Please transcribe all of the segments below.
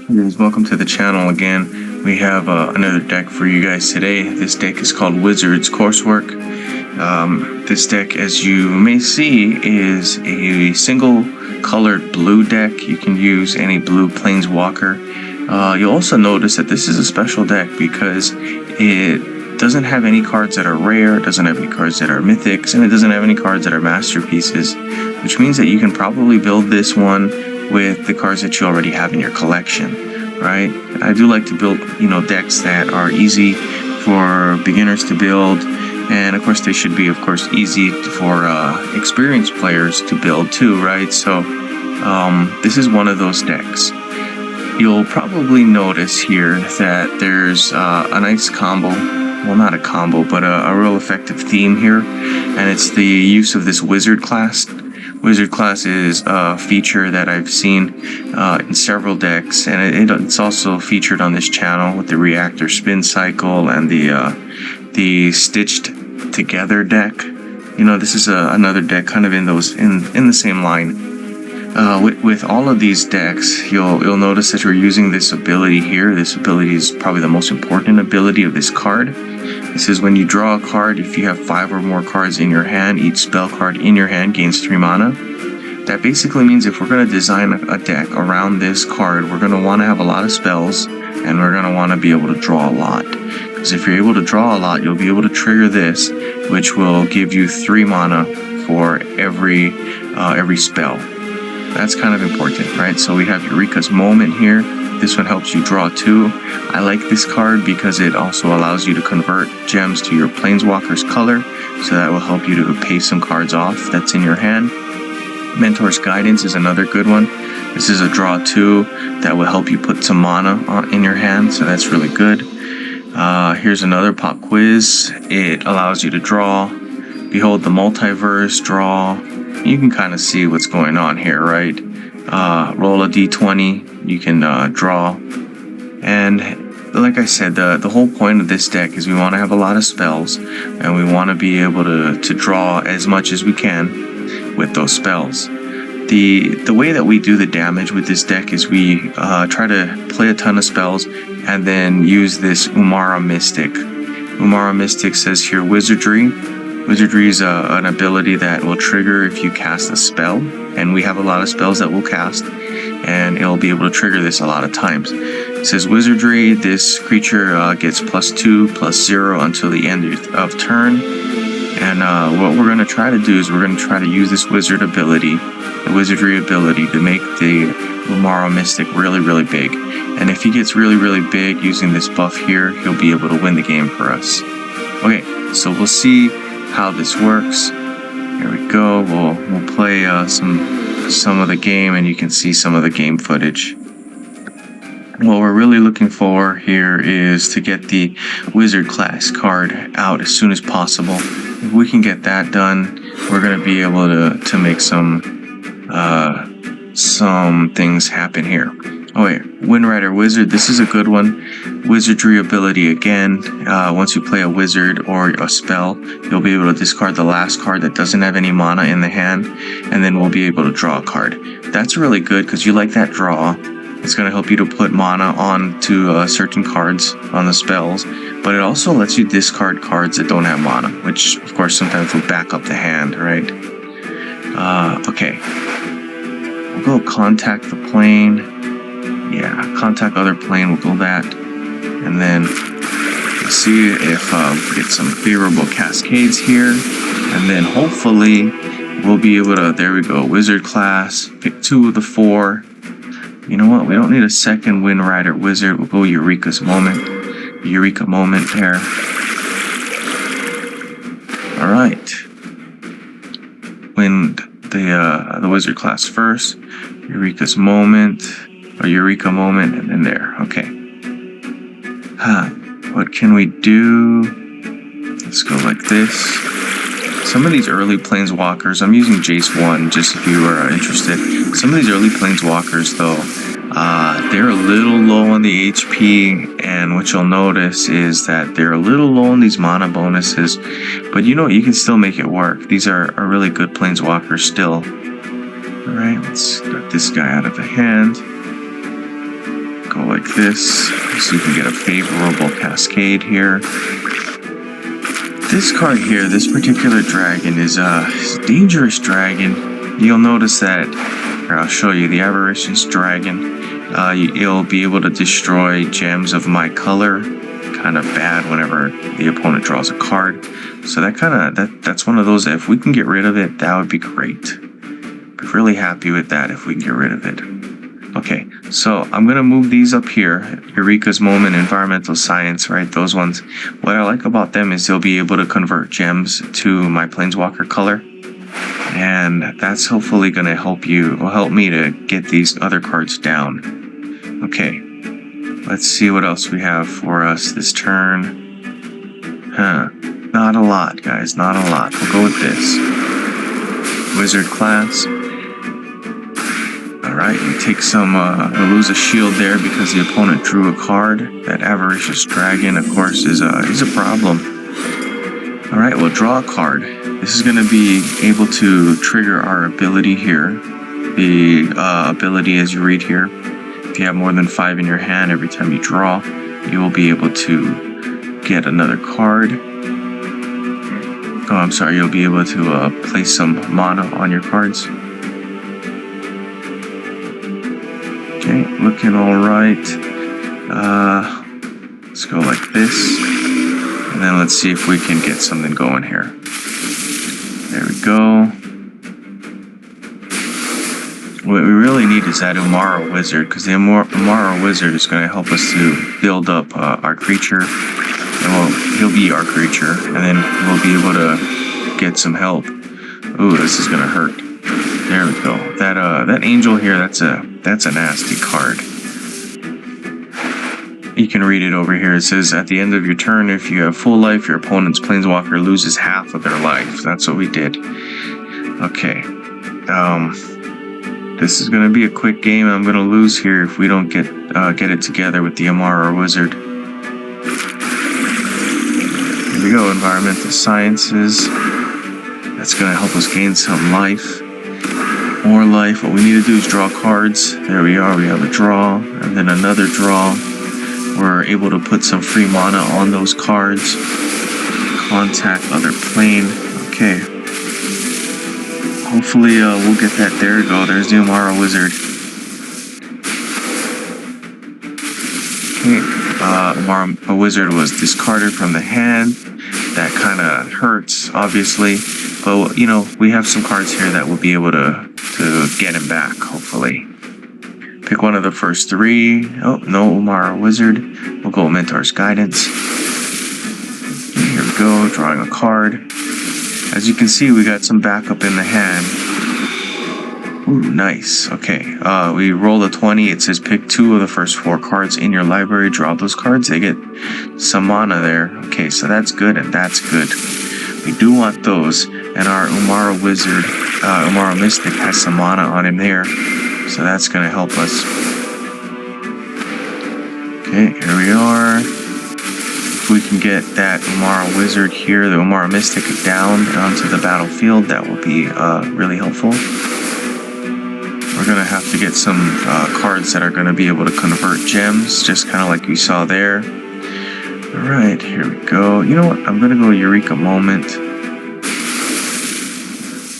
Hey guys, welcome to the channel again. We have another deck for you guys today. This deck is called Wizard's Coursework. This deck, as you may see, is a single colored blue deck. You can use any blue planeswalker. You'll also notice that this is a special deck because it doesn't have any cards that are rare, it doesn't have any cards that are mythics, and it doesn't have any cards that are masterpieces, which means that you can probably build this one with the cards that you already have in your collection, right? I do like to build, decks that are easy for beginners to build, and of course they should be, easy for experienced players to build too, right? So this is one of those decks. You'll probably notice here that there's a nice combo, well, not a combo, but a real effective theme here, and it's the use of this wizard class. Wizard class is a feature that I've seen in several decks, and it's also featured on this channel with the reactor spin cycle and the stitched together deck. This is another deck kind of in the same line. With all of these decks, you'll notice that we're using this ability here. This ability is probably the most important ability of this card. This is when you draw a card, if you have 5 or more cards in your hand, each spell card in your hand gains 3 mana. That basically means if we're going to design a deck around this card, we're going to want to have a lot of spells, and we're going to want to be able to draw a lot. Because if you're able to draw a lot, you'll be able to trigger this, which will give you 3 mana for every spell. That's kind of important, right? So we have Eureka's Moment here. This one helps you draw 2. I like this card because it also allows you to convert gems to your Planeswalker's color, so that will help you to pay some cards off that's in your hand. Mentor's Guidance is another good one. This is a draw 2 that will help you put some mana in your hand, so that's really good. Here's another pop quiz. It allows you to draw. Behold the Multiverse, draw. You can kind of see what's going on here, right? Roll a d20, you can draw. And like I said, the whole point of this deck is we want to have a lot of spells, and we want to be able to draw as much as we can with those spells. The way that we do the damage with this deck is we try to play a ton of spells and then use this Umara Mystic. Umara Mystic says here Wizardry. Wizardry is an ability that will trigger if you cast a spell, and we have a lot of spells that we'll cast, and it'll be able to trigger this a lot of times. It says Wizardry, this creature gets +2/+0 until the end of turn, and what we're going to try to do is we're going to try to use this wizardry ability to make the Umara Mystic really, really big. And if he gets really, really big using this buff here, he'll be able to win the game for us. Okay, so we'll see how this works. Here we go. We'll play some of the game, and you can see some of the game footage. What we're really looking for here is to get the wizard class card out as soon as possible. If we can get that done, we're going to be able to make some things happen here. Oh wait, Windrider Wizard, this is a good one. Wizardry ability again. Once you play a wizard or a spell, you'll be able to discard the last card that doesn't have any mana in the hand, and then we'll be able to draw a card. That's really good because you like that draw. It's going to help you to put mana onto certain cards on the spells, but it also lets you discard cards that don't have mana, which of course sometimes will back up the hand, right? Okay. We'll go Contact the Plane. Yeah, Contact Other Plane, we'll go that. And then we'll see if we get some favorable cascades here. And then hopefully we'll be able to, there we go, Wizard class, pick 2 of the 4. You know what, we don't need a second Windrider Wizard, we'll go Eureka Moment there. Alright. Wind the Wizard class first, Eureka Moment, and then there. Okay. What can we do? Let's go like this. Some of these early planeswalkers, I'm using Jace 1 just if you are interested. Some of these early planeswalkers though, they're a little low on the HP, and what you'll notice is that they're a little low on these mana bonuses, but you can still make it work. These are really good planeswalkers still. Alright, let's get this guy out of the hand. go like this, so you can get a favorable cascade here. This card here, this particular dragon is a dangerous dragon. You'll notice that, here, I'll show you the avaricious dragon. You'll be able to destroy gems of my color. Kind of bad whenever the opponent draws a card. So that's one of those that if we can get rid of it, that would be great. Be really happy with that if we can get rid of it. Okay, so I'm gonna move these up here. Eureka's Moment, Environmental Science, right? Those ones. What I like about them is they'll be able to convert gems to my Planeswalker color. And that's hopefully gonna help me to get these other cards down. Okay, let's see what else we have for us this turn. Not a lot, guys, not a lot. We'll go with this. Wizard class. Alright, we take some, we'll lose a shield there because the opponent drew a card. That avaricious dragon, of course, is a problem. Alright, we'll draw a card. This is going to be able to trigger our ability here. The ability, as you read here, if you have more than 5 in your hand, every time you draw, you will be able to get another card. Oh, I'm sorry, you'll be able to place some mana on your cards. Okay, looking alright. Let's go like this. And then let's see if we can get something going here. There we go. What we really need is that Umara Wizard, because the Umara Wizard is going to help us to build up our creature. And well, he'll be our creature, and then we'll be able to get some help. Ooh, this is going to hurt. There we go. That angel here, that's a nasty card. You can read it over here. It says, at the end of your turn, if you have full life, your opponent's Planeswalker loses half of their life. That's what we did. Okay. This is going to be a quick game. I'm going to lose here if we don't get it together with the Umara Wizard. Here we go, Environmental Sciences. That's going to help us gain some life. More life. What we need to do is draw cards. There we are. We have a draw, and then another draw. We're able to put some free mana on those cards. Contact other plane. Okay. Hopefully we'll get that. There we go. There's the Umara Wizard. Okay. Umara Wizard was discarded from the hand. That kind of hurts, obviously. But, you know, we have some cards here that will be able to get him back, hopefully. Pick one of the first 3. Oh, no Umara Wizard. We'll go Mentor's Guidance. Here we go, drawing a card. As you can see, we got some backup in the hand. Ooh, nice. Okay, we rolled a 20. It says pick 2 of the first 4 cards in your library. Draw those cards. They get some mana there. Okay, so that's good, and that's good. We do want those. And our Umara Wizard, Umara Mystic has some mana on him there. So that's going to help us. Okay, here we are. If we can get that Umara Wizard here, the Umara Mystic down onto the battlefield, that will be really helpful. We're going to have to get some cards that are going to be able to convert gems, just kind of like we saw there. Alright, here we go. You know what? I'm going to go Eureka Moment.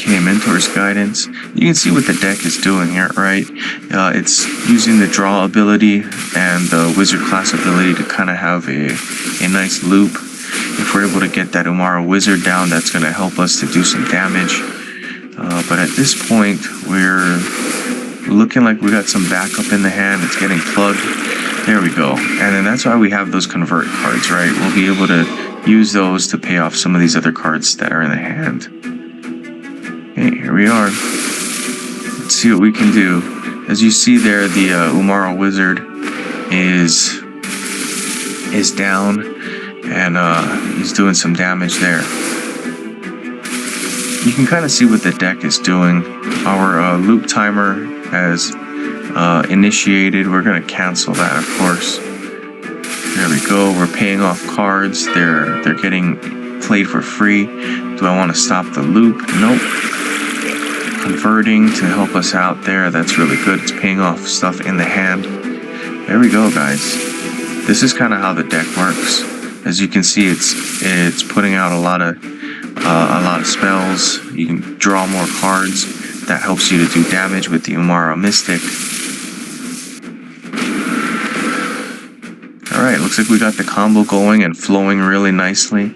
Okay, Mentor's Guidance. You can see what the deck is doing here, right? It's using the draw ability and the wizard class ability to kind of have a nice loop. If we're able to get that Umara Wizard down, that's going to help us to do some damage. But at this point, we're looking like we got some backup in the hand. It's getting plugged. There we go. And then that's why we have those convert cards, right? We'll be able to use those to pay off some of these other cards that are in the hand. Okay, here we are. Let's see what we can do. As you see there, the Umara Wizard is down, and he's doing some damage there. You can kind of see what the deck is doing. Our loop timer has initiated. We're going to cancel that, of course. There we go. We're paying off cards. They're getting played for free. Do I want to stop the loop? Nope. Converting to help us out there. That's really good. It's paying off stuff in the hand. There we go, guys. This is kind of how the deck works. As you can see, it's putting out a lot of spells. You can draw more cards. That helps you to do damage with the Umara Mystic. Alright, looks like we got the combo going and flowing really nicely.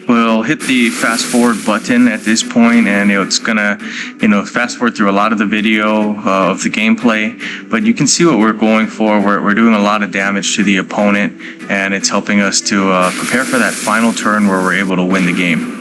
We'll hit the fast forward button at this point, and it's gonna, fast forward through a lot of the video of the gameplay, but you can see what we're going for. We're doing a lot of damage to the opponent, and it's helping us to prepare for that final turn where we're able to win the game.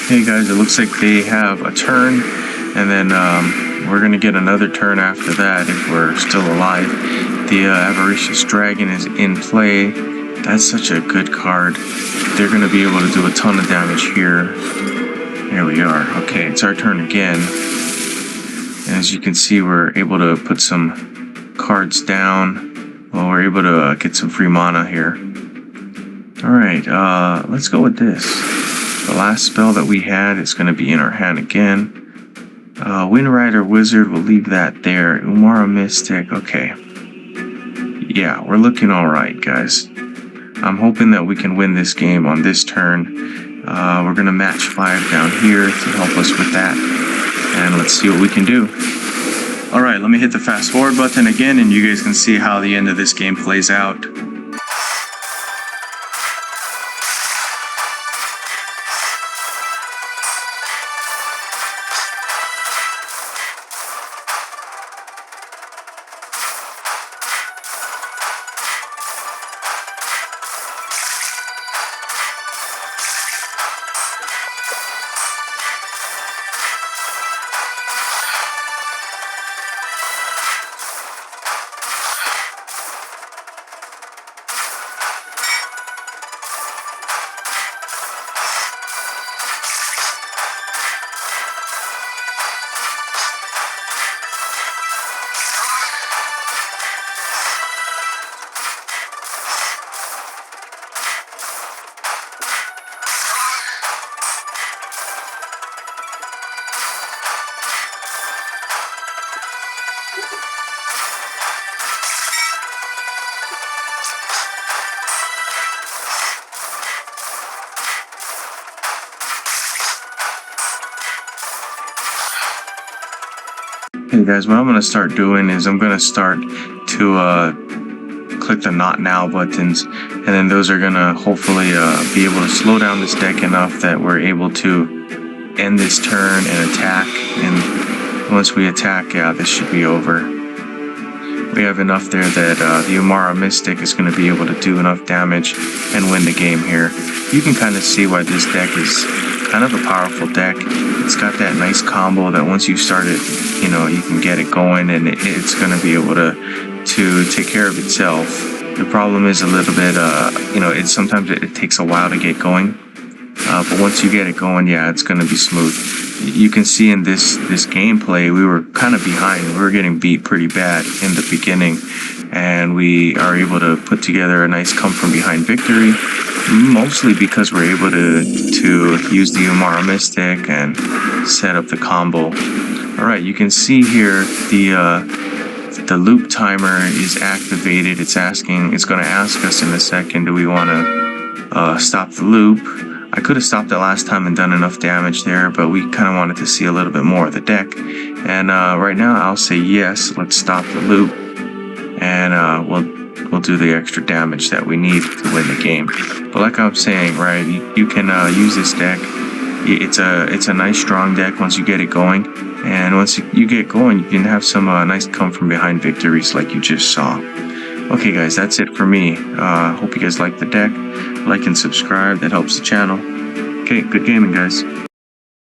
Hey guys, it looks like they have a turn, and then we're going to get another turn after that if we're still alive. The Avaricious Dragon is in play. That's such a good card. They're going to be able to do a ton of damage here. Here we are. Okay, it's our turn again. And as you can see, we're able to put some cards down. Well, we're able to get some free mana here. Alright, let's go with this. The last spell that we had is going to be in our hand again. Windrider Wizard, we'll leave that there. Umara Mystic, okay. Yeah, we're looking alright, guys. I'm hoping that we can win this game on this turn. We're going to match 5 down here to help us with that. And let's see what we can do. Alright, let me hit the fast forward button again, and you guys can see how the end of this game plays out. Hey guys, what I'm going to start doing is I'm going to start to click the Not Now buttons, and then those are going to hopefully be able to slow down this deck enough that we're able to end this turn and attack. And once we attack, yeah, this should be over. We have enough there that the Umara Mystic is going to be able to do enough damage and win the game here. You can kind of see why this deck is kind of a powerful deck. It's got that nice combo that once you start it, you can get it going, and it's going to be able to take care of itself. The problem is a little bit, sometimes it takes a while to get going. But once you get it going, yeah, it's going to be smooth. You can see in this gameplay, we were kind of behind. We were getting beat pretty bad in the beginning, and we are able to put together a nice come-from-behind victory, mostly because we're able to use the Umara Mystic and set up the combo. Alright, you can see here the loop timer is activated. It's going to ask us in a second, do we want to stop the loop? I could have stopped it last time and done enough damage there, but we kind of wanted to see a little bit more of the deck. And right now I'll say yes, let's stop the loop, and we'll do the extra damage that we need to win the game. But like I'm saying, right, you can use this deck. It's a nice strong deck once you get it going, and once you get going, you can have some nice come from behind victories like you just saw. Okay guys, that's it for me. Hope you guys like the deck. Like and subscribe, that helps the channel. Okay, good gaming guys.